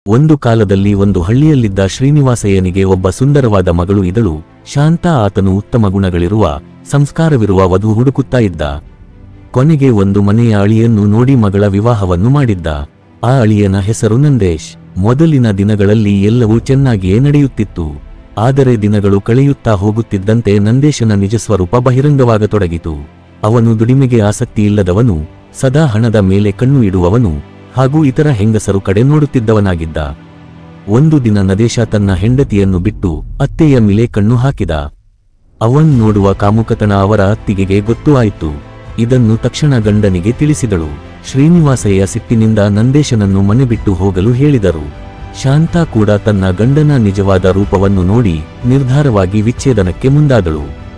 ಒಂದು ಕಾಲದಲ್ಲಿ ಒಂದು ಹಳ್ಳಿಯಲ್ಲಿದ್ದ ಶ್ರೀನಿವಾಸಯ್ಯನಿಗೆ ಒಬ್ಬ ಸುಂದರವಾದ ಮಗಳು ಇದ್ದಳು. ಶಾಂತ ಆತನು ಉತ್ತಮ ಗುಣಗಳಿರುವ ಸಂಸ್ಕಾರವಿರುವ ವಧು ಹುಡುಕುತ್ತಾ ಇದ್ದ. ಕೊನೆಗೆ ಒಂದು ಮನೆಯ ಅಳಿಯನ್ನು ನೋಡಿ ಮಗಳ ವಿವಾಹವನ್ನು ಮಾಡಿದ್ದ. ಆ ಅಳಿಯನ ಹೆಸರು ನಂದೇಶ್. ಮೊದಲಿನ ದಿನಗಳಲ್ಲಿ ಎಲ್ಲವೂ ಚೆನ್ನಾಗಿಯೇ ನಡೆಯುತ್ತಿತ್ತು. ಆದರೆ ದಿನಗಳು ಕಳೆಯುತ್ತಾ ಹೋಗುತ್ತಿದ್ದಂತೆ ನಂದೇಶನ ನಿಜಸ್ವರೂಪ ಬಹಿರಂಗವಾಗತೊಡಗಿತು. ಅವನು ದುಡಿಮೆಗೆ ಆಸಕ್ತಿಯಿಲ್ಲದವನು, ಸದಾ ಹಣದ ಮೇಲೆ ಕಣ್ಣು ಇಡುವವನು ಹಾಗೂ ಇತರ ಹೆಂಗಸರು ಕಡೆ ನೋಡುತ್ತಿದ್ದವನಾಗಿದ್ದ. ಒಂದು ದಿನ ನದೇಶ ತನ್ನ ಹೆಂಡತಿಯನ್ನು ಬಿಟ್ಟು ಅತ್ತೆಯ ಮೇಲೆ ಕಣ್ಣು ಹಾಕಿದ. ಅವನ್ ನೋಡುವ ಕಾಮುಕತನ ಅವರ ಅತ್ತಿಗೆಗೆ ಗೊತ್ತು ಆಯಿತು. ಇದನ್ನು ತಕ್ಷಣ ಗಂಡನಿಗೆ ತಿಳಿಸಿದಳು. ಶ್ರೀನಿವಾಸಯ್ಯ ಸಿಟ್ಟಿನಿಂದ ನಂದೇಶನನ್ನು ಮನೆ ಬಿಟ್ಟು ಹೋಗಲು ಹೇಳಿದರು. ಶಾಂತಾ ಕೂಡ ತನ್ನ ಗಂಡನ ನಿಜವಾದ ರೂಪವನ್ನು ನೋಡಿ ನಿರ್ಧಾರವಾಗಿ ವಿಚ್ಛೇದನಕ್ಕೆ ಮುಂದಾದಳು.